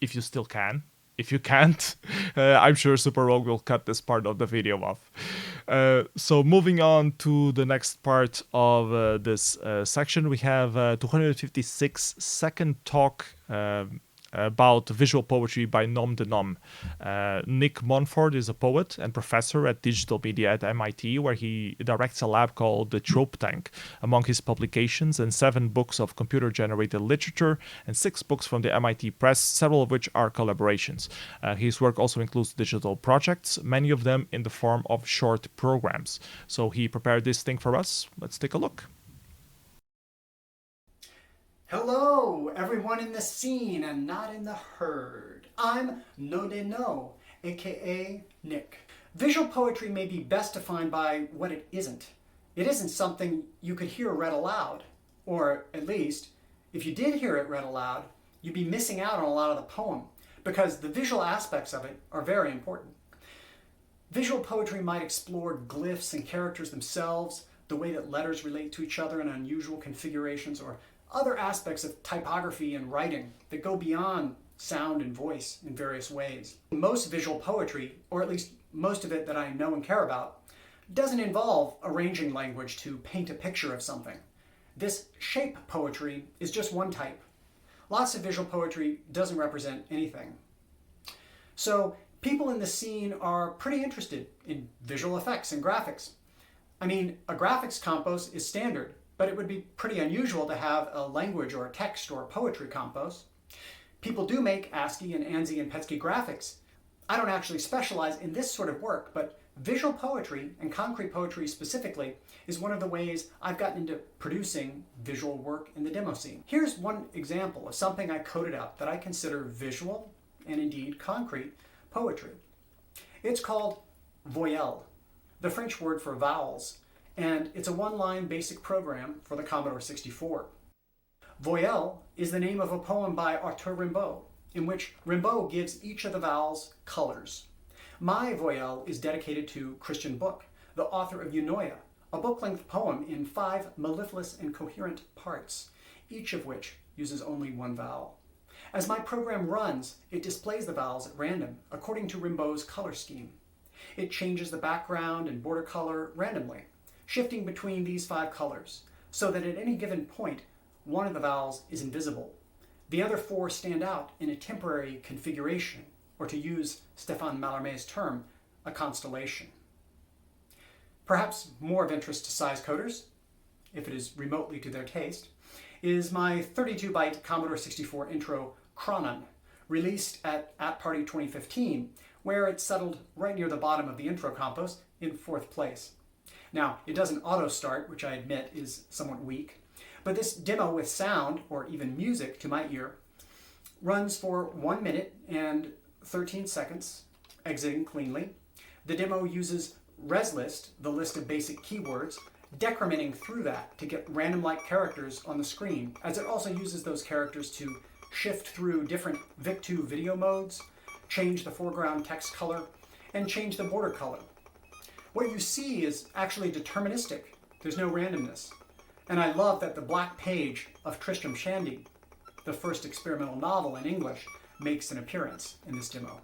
if you still can. If you can't, I'm sure Super Rogue will cut this part of the video off. So moving on to the next part of this section, we have 256-second talk about visual poetry by Nom de Nom. Nick Monfort is a poet and professor at digital media at MIT, where he directs a lab called the Trope Tank. Among his publications and 7 books of computer-generated literature and 6 books from the MIT Press, several of which are collaborations. His work also includes digital projects, many of them in the form of short programs. So he prepared this thing for us. Let's take a look. Hello, everyone in the scene and not in the herd. I'm No De No, aka Nick. Visual poetry may be best defined by what it isn't. It isn't something you could hear read aloud, or at least, if you did hear it read aloud, you'd be missing out on a lot of the poem because the visual aspects of it are very important. Visual poetry might explore glyphs and characters themselves, the way that letters relate to each other in unusual configurations, or other aspects of typography and writing that go beyond sound and voice in various ways. Most visual poetry, or at least most of it that I know and care about, doesn't involve arranging language to paint a picture of something. This shape poetry is just one type. Lots of visual poetry doesn't represent anything. So people in the scene are pretty interested in visual effects and graphics. I mean, a graphics compos is standard, but it would be pretty unusual to have a language or a text or poetry compos. People do make ASCII and ANSI and PETSCII graphics. I don't actually specialize in this sort of work, but visual poetry, and concrete poetry specifically, is one of the ways I've gotten into producing visual work in the demo scene. Here's one example of something I coded up that I consider visual, and indeed concrete, poetry. It's called voyelle, the French word for vowels, and it's a one-line basic program for the Commodore 64. Voyelle is the name of a poem by Arthur Rimbaud, in which Rimbaud gives each of the vowels colors. My voyelle is dedicated to Christian Book, the author of Eunoia, a book-length poem in 5 mellifluous and coherent parts, each of which uses only one vowel. As my program runs, it displays the vowels at random, according to Rimbaud's color scheme. It changes the background and border color randomly, shifting between these 5 colors, so that at any given point, one of the vowels is invisible. The other 4 stand out in a temporary configuration, or to use Stéphane Mallarmé's term, a constellation. Perhaps more of interest to size coders, if it is remotely to their taste, is my 32-byte Commodore 64 intro Chronon, released at Party 2015, where it settled right near the bottom of the intro compos in 4th place. Now, it doesn't auto-start, which I admit is somewhat weak, but this demo with sound, or even music to my ear, runs for 1 minute and 13 seconds, exiting cleanly. The demo uses reslist, the list of basic keywords, decrementing through that to get random-like characters on the screen, as it also uses those characters to shift through different Vic2 video modes, change the foreground text color, and change the border color. What you see is actually deterministic. There's no randomness. And I love that the black page of Tristram Shandy, the first experimental novel in English, makes an appearance in this demo.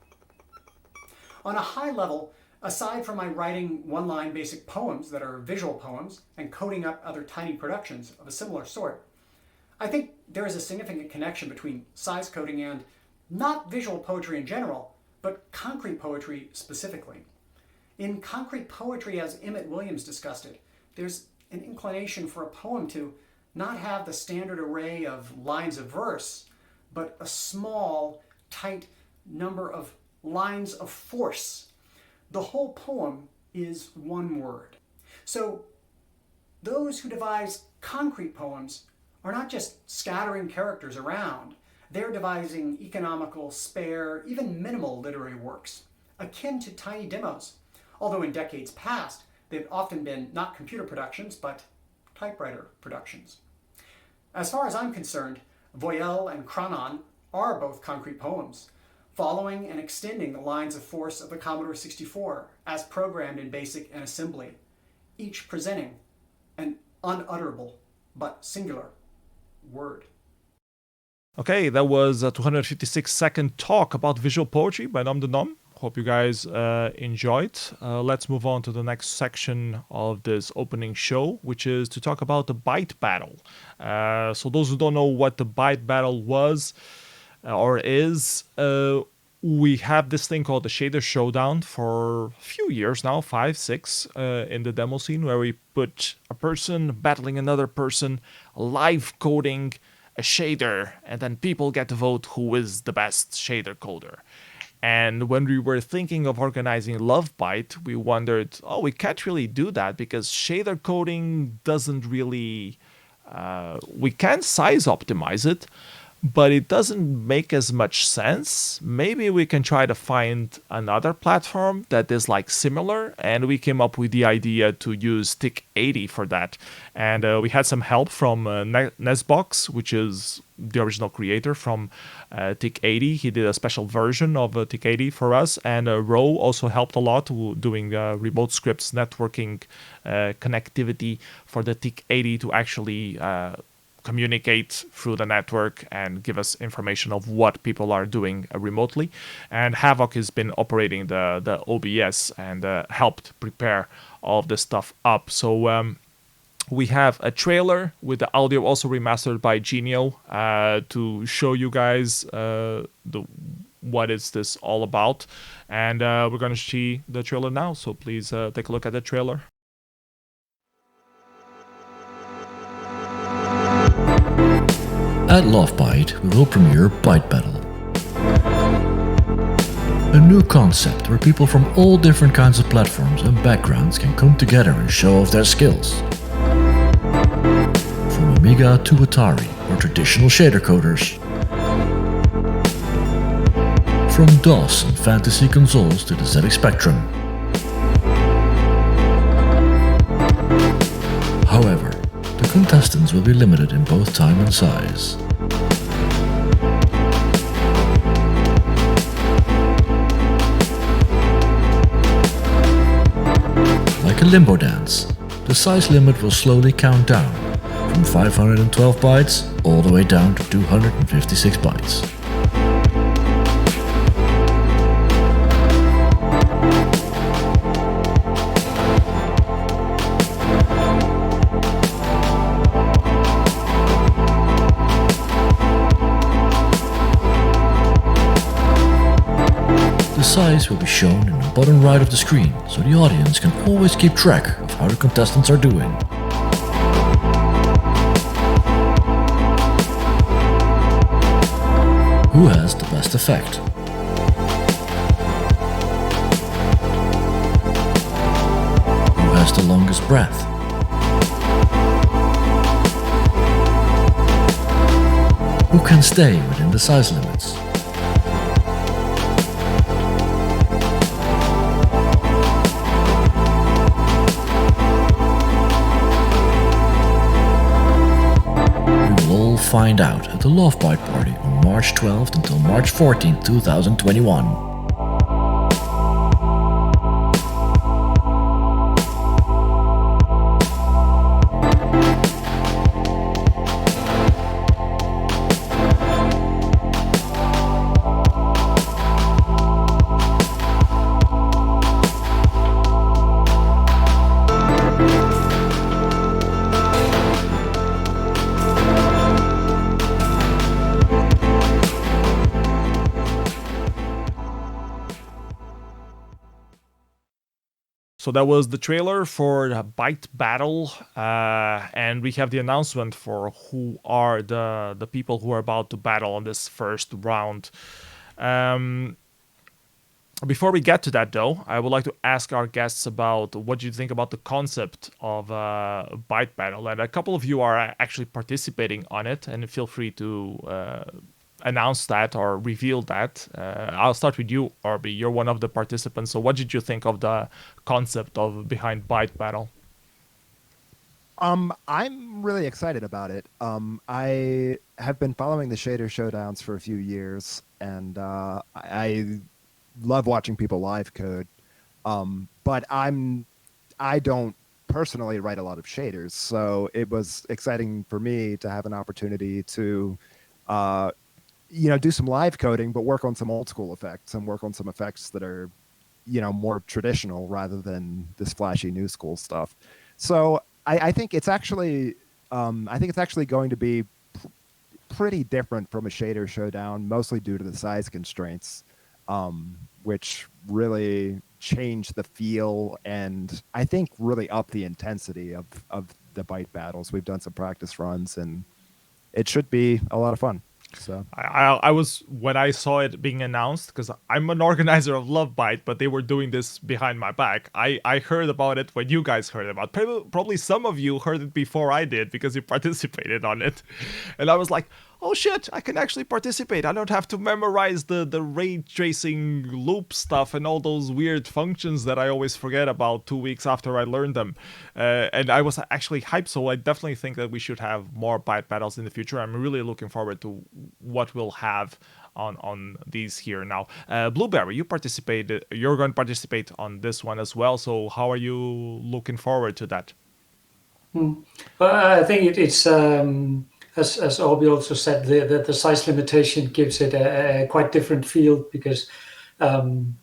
On a high level, aside from my writing one-line basic poems that are visual poems and coding up other tiny productions of a similar sort, I think there is a significant connection between size coding and not visual poetry in general, but concrete poetry specifically. In concrete poetry, as Emmett Williams discussed it, there's an inclination for a poem to not have the standard array of lines of verse, but a small, tight number of lines of force. The whole poem is one word. So those who devise concrete poems are not just scattering characters around. They're devising economical, spare, even minimal literary works, akin to tiny demos, although in decades past, they've often been not computer productions, but typewriter productions. As far as I'm concerned, Voyelle and Chronon are both concrete poems, following and extending the lines of force of the Commodore 64 as programmed in BASIC and assembly, each presenting an unutterable but singular word. Okay, that was a 256-second talk about visual poetry by Nom de Nom. Hope you guys enjoyed. Let's move on to the next section of this opening show, which is to talk about the byte battle. So those who don't know what the byte battle was or is, we have this thing called the Shader Showdown for a few years now, 5, 6, in the demo scene, where we put a person battling another person, live coding a shader, and then people get to vote who is the best shader coder. And when we were thinking of organizing Lovebyte, we wondered, we can't really do that because shader coding doesn't really, we can size optimize it, but it doesn't make as much sense. Maybe we can try to find another platform that is like similar, and we came up with the idea to use TIC80 for that. And we had some help from Nesbox, which is the original creator from TIC80. He did a special version of TIC80 for us, and Ro also helped a lot doing remote scripts, networking, connectivity for the TIC80 to actually communicate through the network and give us information of what people are doing remotely. And Havoc has been operating the OBS and helped prepare all of this stuff up. So we have a trailer with the audio also remastered by Genio to show you guys what is this all about. And we're going to see the trailer now. So please take a look at the trailer. At Lovebyte, we will premiere Byte Battle. A new concept where people from all different kinds of platforms and backgrounds can come together and show off their skills. From Amiga to Atari or traditional shader coders. From DOS and fantasy consoles to the ZX Spectrum. However, the contestants will be limited in both time and size. Like a limbo dance, the size limit will slowly count down from 512 bytes all the way down to 256 bytes. The size will be shown in the bottom right of the screen, so the audience can always keep track of how the contestants are doing. Who has the best effect? Who has the longest breath? Who can stay within the size limits? Find out at the Lovebyte party on March 12th until March 14th, 2021. So that was the trailer for the Byte Battle, and we have the announcement for who are the people who are about to battle on this first round. Before we get to that, though, I would like to ask our guests about what you think about the concept of Byte Battle, and a couple of you are actually participating on it, and feel free to announce that or reveal that. I'll start with you, Arby. You're one of the participants. So what did you think of the concept of behind Byte Battle? I'm really excited about it. I have been following the Shader Showdowns for a few years, and I love watching people live code. But I don't personally write a lot of shaders, so it was exciting for me to have an opportunity to do some live coding, but work on some old school effects and work on some effects that are, more traditional rather than this flashy new school stuff. So I think it's actually, going to be pretty different from a Shader Showdown, mostly due to the size constraints, which really change the feel and I think really up the intensity of the Byte battles. We've done some practice runs and it should be a lot of fun. So I was, when I saw it being announced, because I'm an organizer of Lovebyte, but they were doing this behind my back. I heard about it when you guys heard about it. Probably some of you heard it before I did because you participated on it. And I was like, oh shit, I can actually participate. I don't have to memorize the ray tracing loop stuff and all those weird functions that I always forget about 2 weeks after I learned them. And I was actually hyped, so I definitely think that we should have more Byte battles in the future. I'm really looking forward to what we'll have on these here now. Blueberry, you're going to participate on this one as well, so how are you looking forward to that? Well, I think it's as Orby also said, the size limitation gives it a quite different feel, because the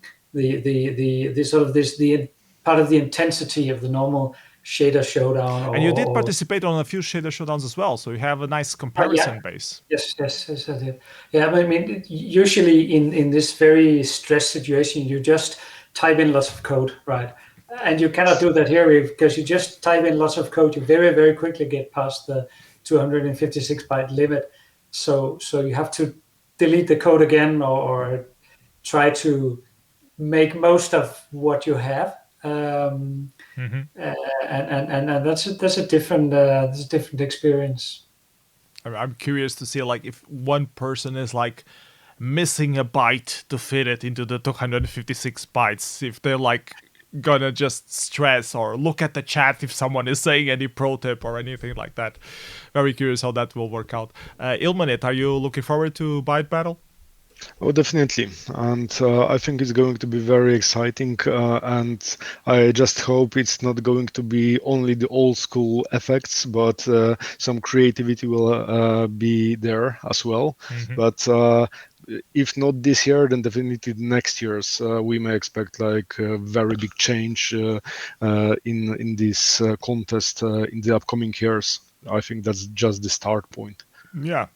sort of the part of the intensity of the normal shader showdown. And you did participate on a few shader showdowns as well, so you have a nice comparison base. Yes, I did. Yeah, I mean, usually in this very stressed situation, you just type in lots of code, right? And you cannot do that here, because you just type in lots of code, you very, very quickly get past the 256 byte limit. So you have to delete the code again, or try to make most of what you have. And that's a different experience. I'm curious to see, like, if one person is like missing a byte to fit it into the 256 bytes, if they're like gonna just stress or look at the chat if someone is saying any pro tip or anything like that. Very curious how that will work out. Ilmanit, are you looking forward to Byte Battle? Oh, definitely. And I think it's going to be very exciting. And I just hope it's not going to be only the old school effects, but some creativity will be there as well. Mm-hmm. But if not this year, then definitely next year's we may expect like a very big change in this contest in the upcoming years. I think that's just the start point. Yeah,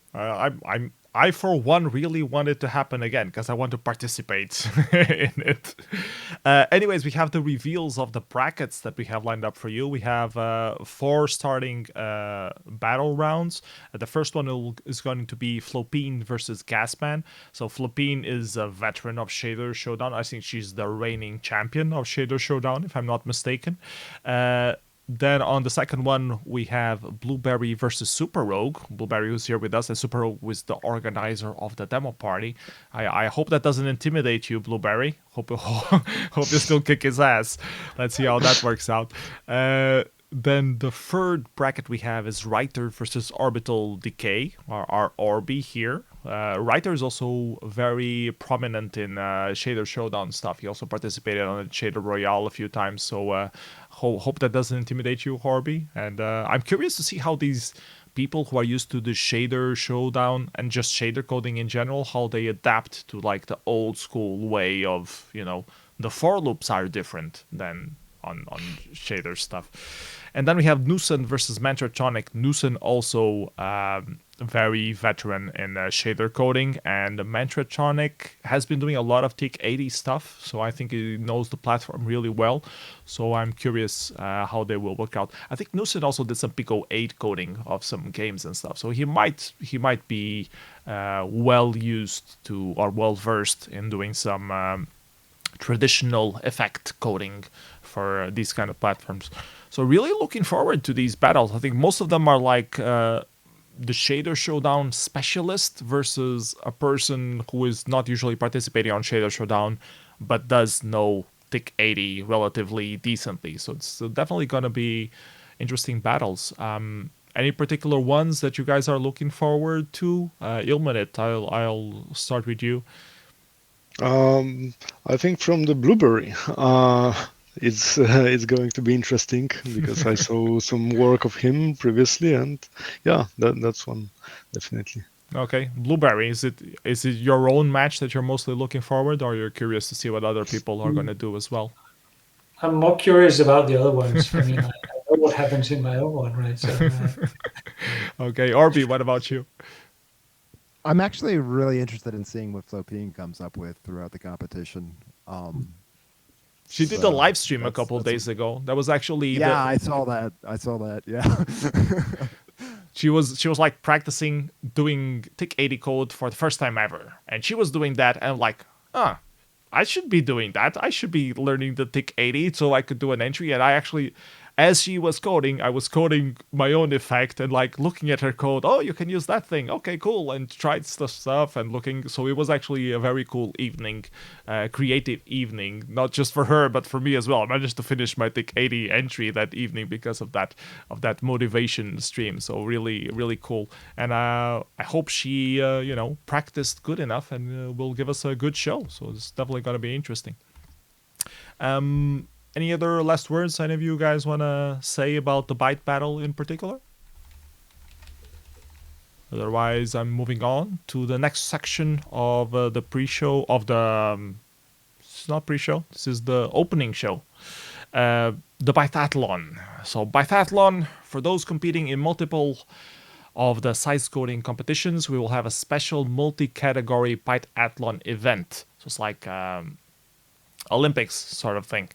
I, for one, really want it to happen again, because I want to participate in it. Anyways, we have the reveals of the brackets that we have lined up for you. We have 4 starting battle rounds. The first one is going to be Flopine versus Gasman. So Flopine is a veteran of Shader Showdown. I think she's the reigning champion of Shader Showdown, if I'm not mistaken. Then on the second one, we have Blueberry versus Super Rogue. Blueberry, who's here with us, and Super Rogue was the organizer of the demo party. I hope that doesn't intimidate you, Blueberry. Hope you still kick his ass. Let's see how that works out. Then the third bracket we have is Writer versus Orbital Decay, our Orby here. Writer is also very prominent in Shader Showdown stuff. He also participated on Shader Royale a few times, so hope that doesn't intimidate you, Orby. And I'm curious to see how these people who are used to the Shader Showdown and just shader coding in general, how they adapt to like the old school way of, the for loops are different than on shader stuff. And then we have Nusen versus Mantratronic. Nusen also very veteran in shader coding, and Mantratronic has been doing a lot of TIC80 stuff, so I think he knows the platform really well. So I'm curious how they will work out. I think Nusen also did some Pico 8 coding of some games and stuff, so he might be well used to, or well versed in doing some traditional effect coding for these kind of platforms. So really looking forward to these battles. I think most of them are like the Shader Showdown specialist versus a person who is not usually participating on Shader Showdown, but does know TIC80 relatively decently. So it's definitely going to be interesting battles. Any particular ones that you guys are looking forward to? Ilmanit, I'll start with you. I think from the Blueberry, it's going to be interesting because I saw some work of him previously, and yeah, that's one definitely. Okay, Blueberry, is it your own match that you're mostly looking forward, or you're curious to see what other people are going to do as well? I'm more curious about the other ones. I mean, I know what happens in my own one, right? So, okay, Orby, what about you? I'm actually really interested in seeing what Flopine comes up with throughout the competition. She did a live stream a couple of days ago. That was actually I saw that. Yeah. She was like practicing doing TIC80 code for the first time ever, and she was doing that, and I'm like, I should be doing that. I should be learning the TIC80 so I could do an entry. And I actually as she was coding, I was coding my own effect and like looking at her code. Oh, you can use that thing. Okay, cool. And tried stuff and looking. So it was actually a very cool evening, creative evening, not just for her but for me as well. I managed to finish my TIC 80 entry that evening because of that motivation stream. So really cool. And I hope she practiced good enough and will give us a good show. So it's definitely going to be interesting. Any other last words any of you guys want to say about the Byte battle in particular? Otherwise, I'm moving on to the next section of the pre-show of the... it's not pre-show, this is the opening show. The Bytathlon. So Bytathlon, for those competing in multiple of the size coding competitions, we will have a special multi-category Bytathlon event. So it's like Olympics sort of thing.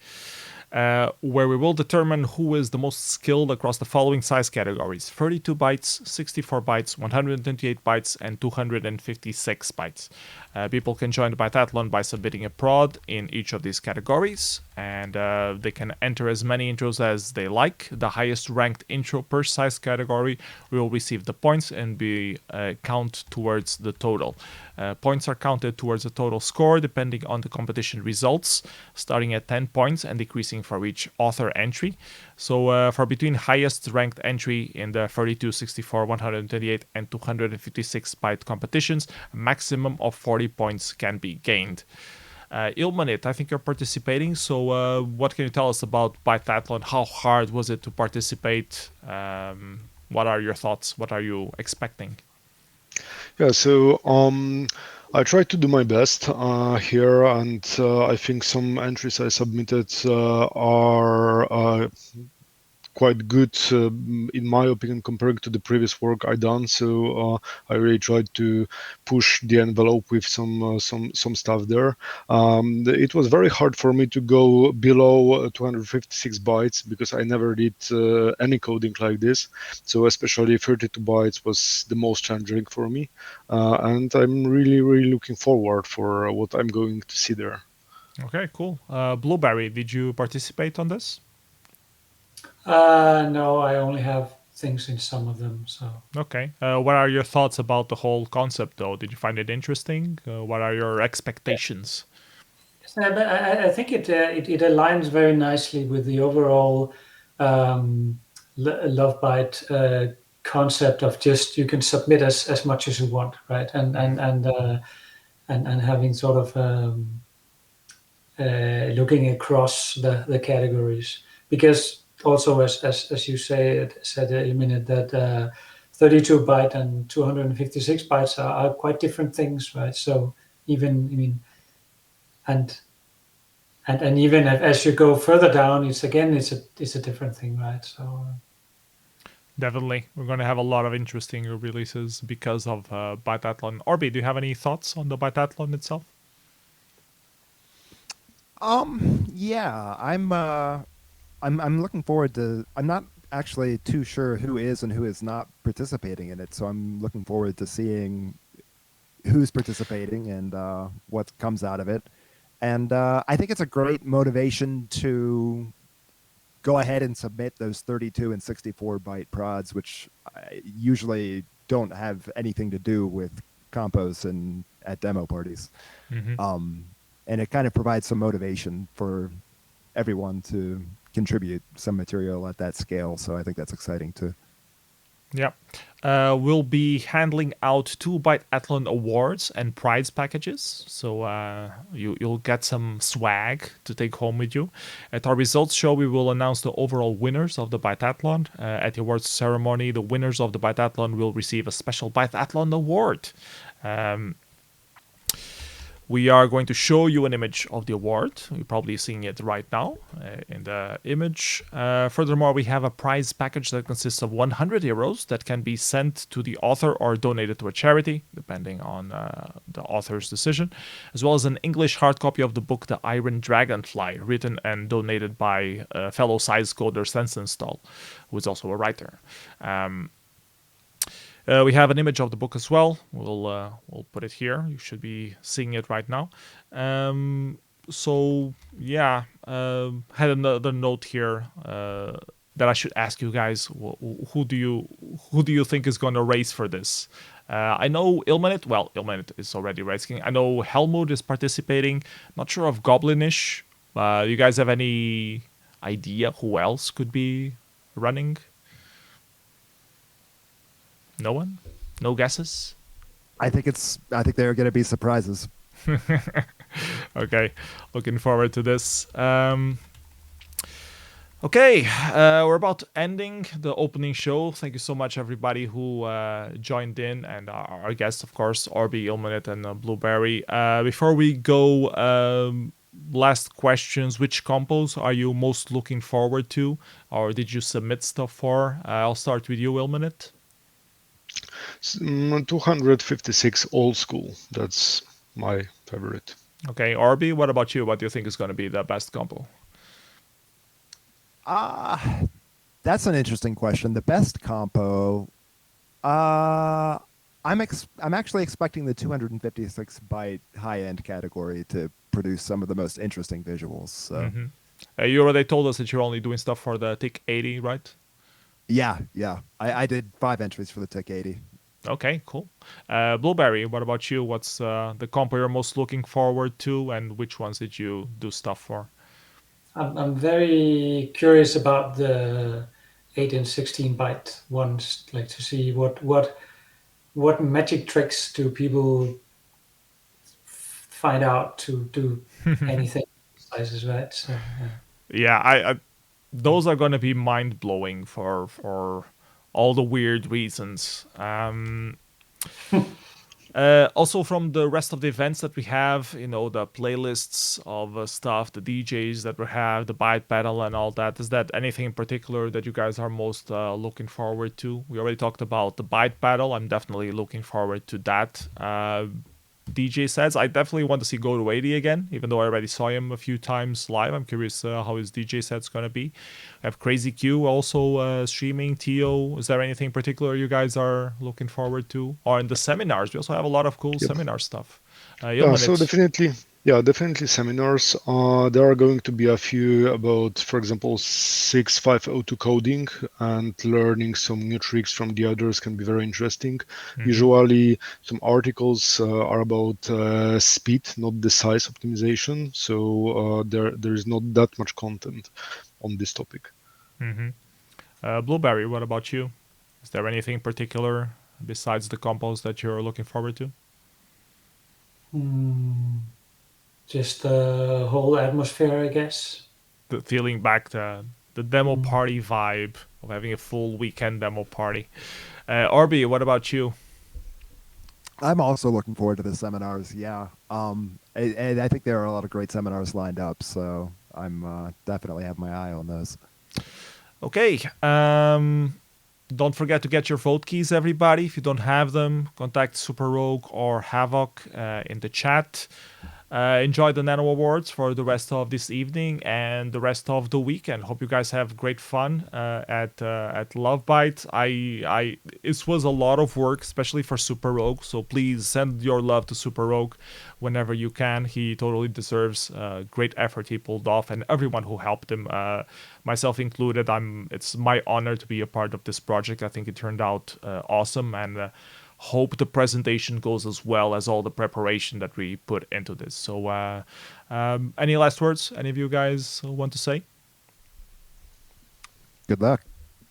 Where we will determine who is the most skilled across the following size categories: 32 bytes, 64 bytes, 128 bytes, and 256 bytes. People can join the Bytathlon by submitting a prod in each of these categories, and they can enter as many intros as they like. The highest ranked intro per size category will receive the points and be count towards the total. Points are counted towards the total score depending on the competition results, starting at 10 points and decreasing for each author entry. So for between highest ranked entry in the 32, 64, 128, and 256 byte competitions, a maximum of 40 points can be gained. Ilmanit, I think you're participating. So what can you tell us about Bytathlon? How hard was it to participate? What are your thoughts? What are you expecting? Yeah, so I tried to do my best here, and I think some entries I submitted are quite good, in my opinion, compared to the previous work I done. So I really tried to push the envelope with some stuff there. It was very hard for me to go below 256 bytes because I never did any coding like this. So especially 32 bytes was the most challenging for me, and I'm really looking forward for what I'm going to see there. Okay, cool. Blueberry, did you participate on this? No, I only have things in some of them. So okay, what are your thoughts about the whole concept, though? Did you find it interesting? What are your expectations? but I think it aligns very nicely with the overall Lovebyte concept of just you can submit as much as you want, right? And having sort of looking across the categories, because also as you said a minute that 32 byte and 256 bytes are quite different things, right? So even and even as you go further down, it's a different thing, right? So definitely, we're going to have a lot of interesting releases because of Bytathlon. Orbi, do you have any thoughts on the Bytathlon itself? Yeah, I'm looking forward to. I'm not actually too sure who is and who is not participating in it, so I'm looking forward to seeing who's participating and what comes out of it. And I think it's a great motivation to go ahead and submit those 32 and 64 byte prods, which usually don't have anything to do with compos and at demo parties. Mm-hmm. And it kind of provides some motivation for everyone to contribute some material at that scale. So I think that's exciting too. Yeah. We'll be handling out 2 Bytathlon awards and prize packages. So you'll get some swag to take home with you. At our results show, we will announce the overall winners of the Bytathlon. At the awards ceremony, the winners of the Bytathlon will receive a special Bytathlon award. We are going to show you an image of the award. You're probably seeing it right now in the image. Furthermore, we have a prize package that consists of 100 euros that can be sent to the author or donated to a charity, depending on the author's decision, as well as an English hard copy of the book The Iron Dragonfly, written and donated by fellow size coder Sensenstall, who is also a writer. We have an image of the book as well. We'll put it here. You should be seeing it right now. So yeah, had another note here. that I should ask you guys. Who do you think is going to race for this? I know Ilmenit. Well, Ilmenit is already racing. I know Helmut is participating. Not sure of Goblinish. You guys have any idea who else could be running? No one? No guesses? I think they're going to be surprises. Okay, looking forward to this. Okay, we're about ending the opening show. Thank you so much, everybody who joined in, and our guests, of course, Orbi, Ilmenit, and Blueberry. Before we go, last questions. Which compos are you most looking forward to, or did you submit stuff for? I'll start with you, Ilmenit. 256 old school. That's my favorite. Okay, Orbi, what about you? What do you think is going to be the best compo? That's an interesting question. The best compo, I'm actually expecting the 256 byte high end category to produce some of the most interesting visuals. So, you already told us that you're only doing stuff for the TIC 80, right? Yeah. I did 5 entries for the TIC 80. Okay, cool. Blueberry, what about you? What's the compo you're most looking forward to, and which ones did you do stuff for? I'm very curious about the 8 and 16 byte ones, like to see what magic tricks do people find out to do anything sizes, right? So, yeah, I those are going to be mind blowing for all the weird reasons. Also, from the rest of the events that we have, the playlists of stuff, the DJs that we have, the byte battle and all that, is that anything in particular that you guys are most looking forward to? We already talked about the byte battle. I'm definitely looking forward to that. DJ sets, I definitely want to see Go to 80 again, even though I already saw him a few times live. I'm curious how his DJ set's going to be. I have Crazy Q also streaming. Tio, is there anything particular you guys are looking forward to? Or in the seminars, we also have a lot of cool seminar stuff. So definitely seminars. There are going to be a few about, for example, 6502 coding, and learning some new tricks from the others can be very interesting. Usually some articles are about speed, not the size optimization. So there is not that much content on this topic. Blueberry, what about you? Is there anything particular besides the compos that you're looking forward to? Just the whole atmosphere, I guess. Feeling back the demo party vibe of having a full weekend demo party. Orbi, what about you? I'm also looking forward to the seminars. Yeah. And I think there are a lot of great seminars lined up, so I'm definitely have my eye on those. Okay. Don't forget to get your vote keys, everybody. If you don't have them, contact Super Rogue or Havoc in the chat. Enjoy the Nano Awards for the rest of this evening and the rest of the weekend. Hope you guys have great fun at Lovebyte. This was a lot of work, especially for Super Rogue. So please send your love to Super Rogue whenever you can. He totally deserves great effort he pulled off, and everyone who helped him, myself included. It's my honor to be a part of this project. I think it turned out awesome, and hope the presentation goes as well as all the preparation that we put into this. So any last words any of you guys want to say? Good luck.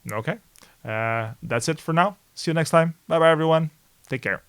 Okay. That's it for now. See you next time. Bye bye, everyone. Take care.